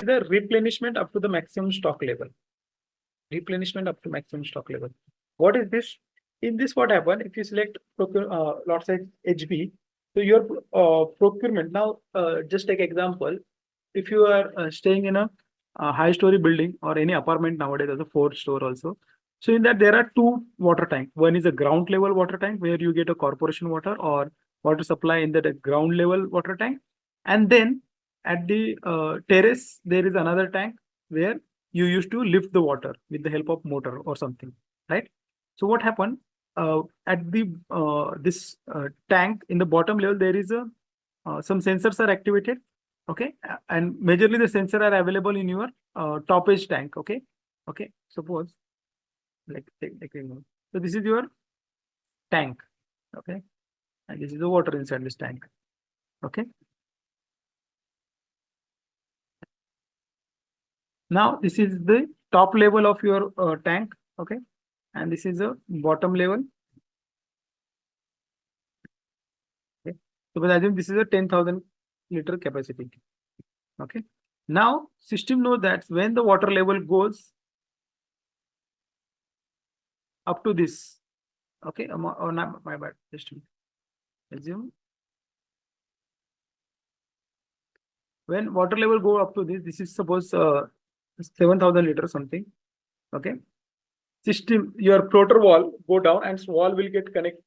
the replenishment up to the maximum stock level. Replenishment up to maximum stock level. What is this? In this, what happen if you select lot size HB? So your procurement now. Just take example. If you are staying in a high-story building or any apartment nowadays, as a 4-store also. So in that there are two water tank. One is a ground level water tank where you get a corporation water or water supply in that ground level water tank, and then at the terrace there is another tank where you used to lift the water with the help of motor or something, right? So what happened at the this tank in the bottom level there is a some sensors are activated, okay, and majorly the sensor are available in your top edge tank, okay. Suppose so this is your tank, okay, and this is the water inside this tank, okay. Now this is the top level of your tank, okay, and this is the bottom level. Okay, so I assume this is a 10,000 liter capacity. Okay, now system knows that when the water level goes up to this, okay, or not, my bad, just assume when water level go up to this is suppose 7,000 liter something, okay. System, your floater wall go down and wall will get connect,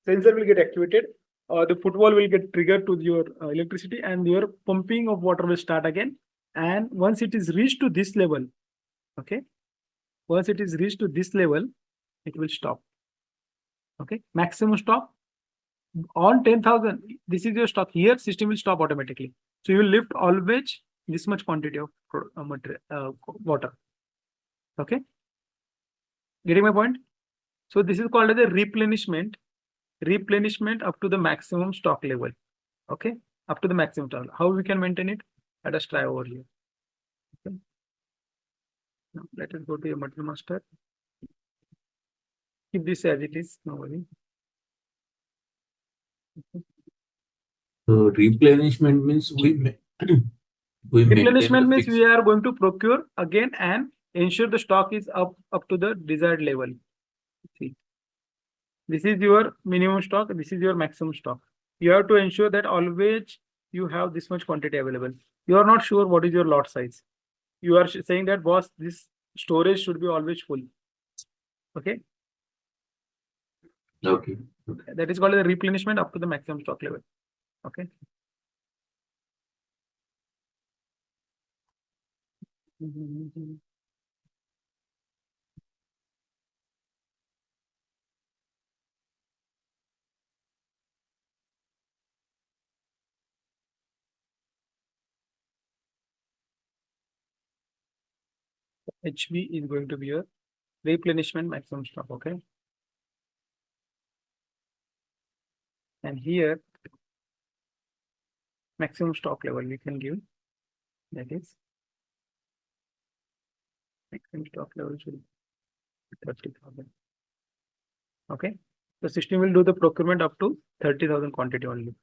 sensor will get activated, the footwall will get triggered to your electricity, and your pumping of water will start again. And once it is reached to this level, okay, once it is reached to this level, it will stop. Okay, maximum stop on 10,000. This is your stop. Here, system will stop automatically. So you will lift always this much quantity of water. Okay, getting my point? So this is called as a replenishment. Replenishment up to the maximum stock level. Okay, up to the maximum stock. How we can maintain it? Let us try over here. Okay. Now let us go to your material master. Keep this as it is. No worry. Okay. So replenishment means replenishment means we are going to procure again and ensure the stock is up to the desired level. See, this is your minimum stock. This is your maximum stock. You have to ensure that always you have this much quantity available. You are not sure what is your lot size. You are saying that, boss, this storage should be always full. Okay. Okay. That is called the replenishment up to the maximum stock level. Okay. HB is going to be your replenishment maximum stock. Okay. And here maximum stock level we can give, that is maximum stock level should be 30,000. Okay, the system will do the procurement up to 30,000 quantity only.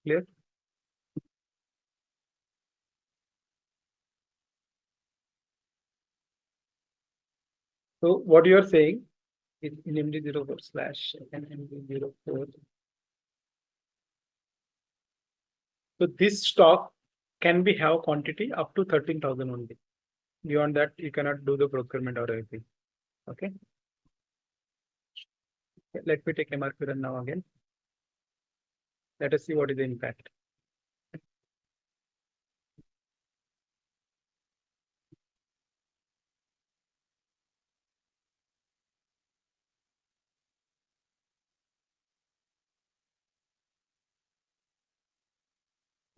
Clear? So what you are saying is in MD04/NMD04. So this stock can be have quantity up to 13,000 only. Beyond that, you cannot do the procurement or anything. Okay. Let me take MRP run now again. Let us see what is the impact.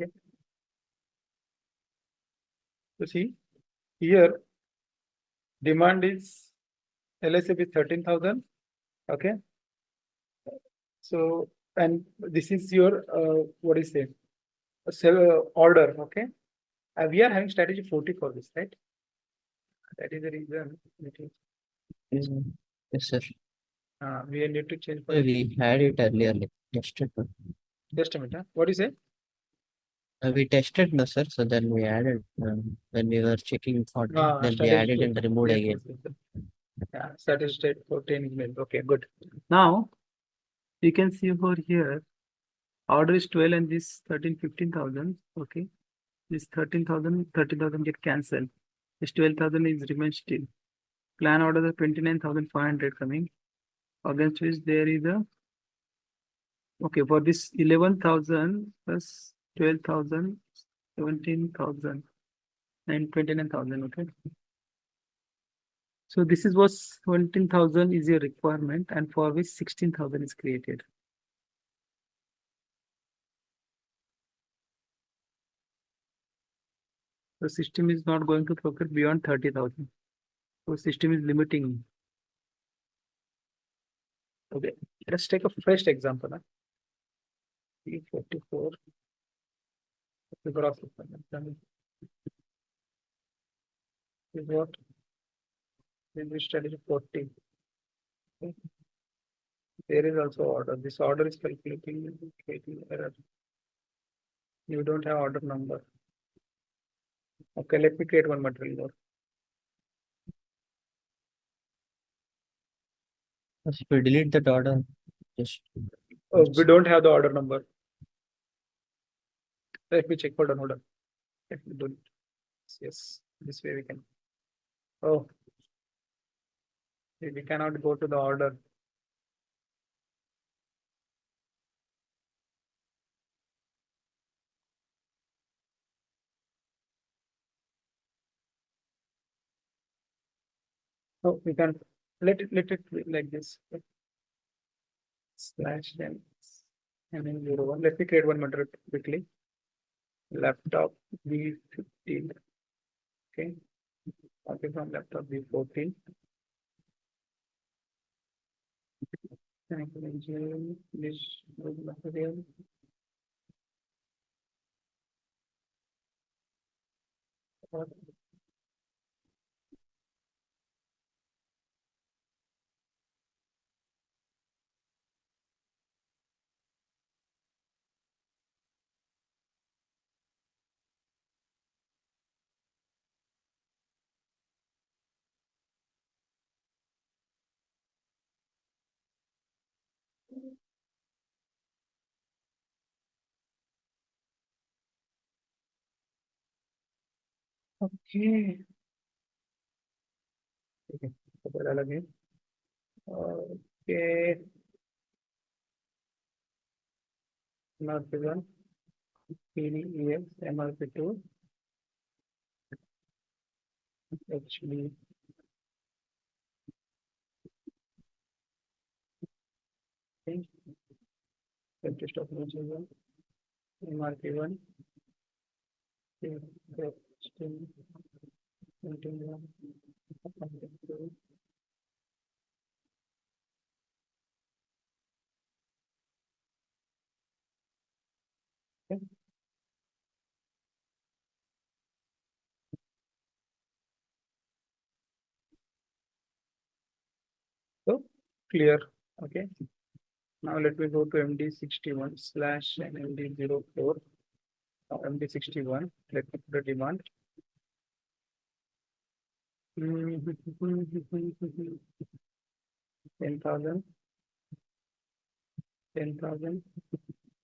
Okay. So see here, demand is LSF is 13,000. Okay. So, and this is your what is it? Order. Okay. We are having strategy 40 for this, right? That is the reason. Yes, sir. We need to change. We had it earlier, like yesterday. Just a minute. What is it? We tested, no, sir. So then we added when we were checking 40, then we Steady added state. and removed Yes, again. yes, yes. Yeah, steady state 14 email. Okay, good. Now you can see over here, order is 12 and this 13, 15,000. Okay, this 13,000 get cancelled. This 12,000 is remain still. Plan order the 29,500 coming. Against which there is a okay for this 11,000 plus 12,000, 17,000 and 29,000. Okay. So this is what 17,000 is your requirement and for which 16,000 is created. The system is not going to procure beyond 30,000. So system is limiting. Okay, let's take a fresh example. P44. The gross requirement is what? Then we study 40. Okay. There is also order. This order is calculating error. You don't have order number. Okay, let me create one material node. If we delete that order, just Oh, we don't have the order number. Let me check. Hold on. Let me do it. Yes, this way we can. Oh, we cannot go to the order. So we can let it be like this. Slash then and then 01. Let me create one material quickly. Laptop B15. Okay. Copy from laptop B14. This material. Okay. Okay. Okay. MRP1, PDEX, MRP2, HB. Okay. Purchase of one, MRP1, okay. So clear. Okay. Now let me go to MD61 slash and MD04. MD61. Let me put the demand. 10,000, 10,000,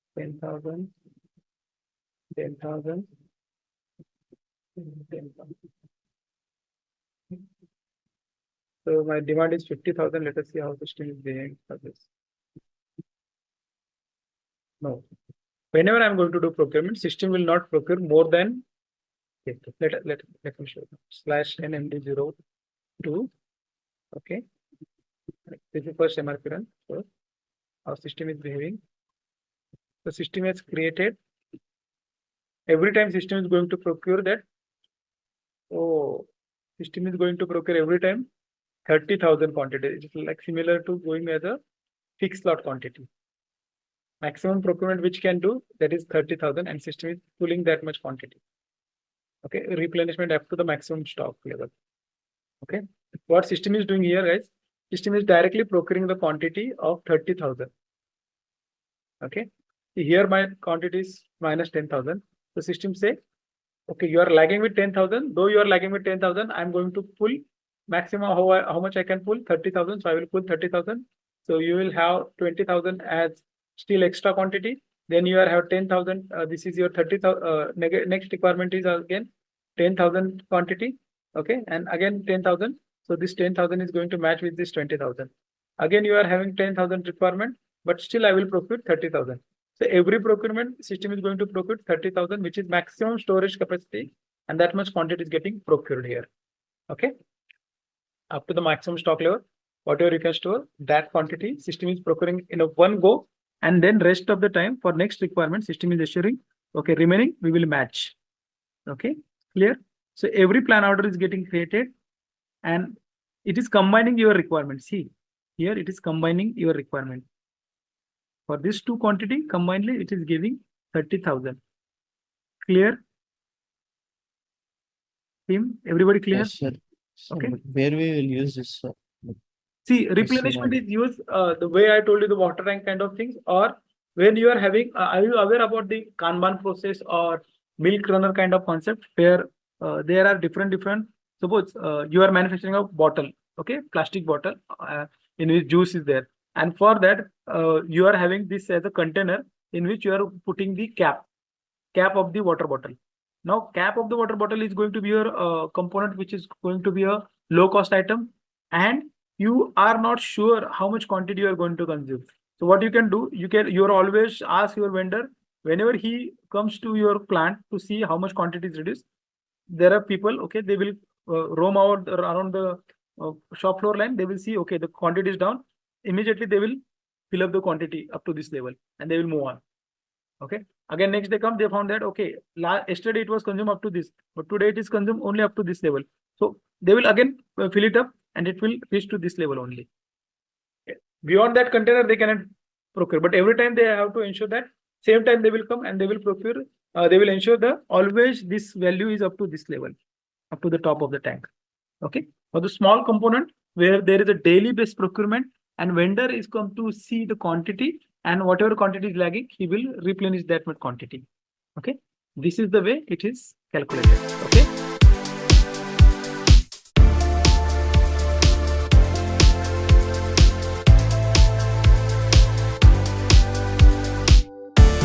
10,000, 10,000, 10,000. So my demand is 50,000. Let us see how system is behaving for this. No. Whenever I'm going to do procurement, system will not procure more than let me show you. Slash NMD02. Okay. This is first MRP run. So our system is behaving. The system has created. Every time system is going to procure that. Oh, system is going to procure every time 30,000 quantity. It's like similar to going as a fixed lot quantity. Maximum procurement which can do that is 30,000 and system is pulling that much quantity. Okay, replenishment up to the maximum stock level. Okay, what system is doing here, guys? System is directly procuring the quantity of 30,000. Okay, here my quantity is minus 10,000. the system say, okay, you are lagging with 10,000. Though you are lagging with 10,000, I'm going to pull maximum how much I can pull 30,000. So I will pull 30,000. So you will have 20,000 as still extra quantity. Then you are have 10,000. This is your 30,000. Next requirement is again 10,000 quantity. Okay, and again 10,000. So this 10,000 is going to match with this 20,000. Again, you are having 10,000 requirement, but still I will procure 30,000. So every procurement system is going to procure 30,000, which is maximum storage capacity, and that much quantity is getting procured here. Okay, up to the maximum stock level, whatever you can store, that quantity system is procuring in a one go, and then rest of the time for next requirement system is assuring, okay, remaining we will match. Okay, clear? So every plan order is getting created, and it is combining your requirement. See, here it is combining your requirement. For this two quantity combinedly, it is giving 30,000. Clear? Team, everybody clear? Yes, sir. So Okay. where we will use this, sir? See, replenishment is used the way I told you, the water tank kind of things, or when you are having, are you aware about the Kanban process or milk runner kind of concept where there are different, suppose you are manufacturing a bottle, okay, plastic bottle in which juice is there. And for that, you are having this as a container in which you are putting the cap of the water bottle. Now, cap of the water bottle is going to be your component, which is going to be a low cost item, and you are not sure how much quantity you are going to consume. So what you can do, you are always ask your vendor whenever he comes to your plant to see how much quantity is reduced. There are people, okay, they will roam out around the shop floor line. They will see, okay, the quantity is down. Immediately they will fill up the quantity up to this level, and they will move on. Okay. Again, next day come, they found that, okay, yesterday it was consumed up to this, but today it is consumed only up to this level. So they will again fill it up, and it will reach to this level only. Okay. Beyond that container, they cannot procure, but every time they have to ensure that same time they will come and they will procure, they will ensure that always this value is up to this level, up to the top of the tank. Okay. For the small component where there is a daily based procurement and vendor is come to see the quantity, and whatever quantity is lagging, he will replenish that much quantity. Okay. This is the way it is calculated. Okay.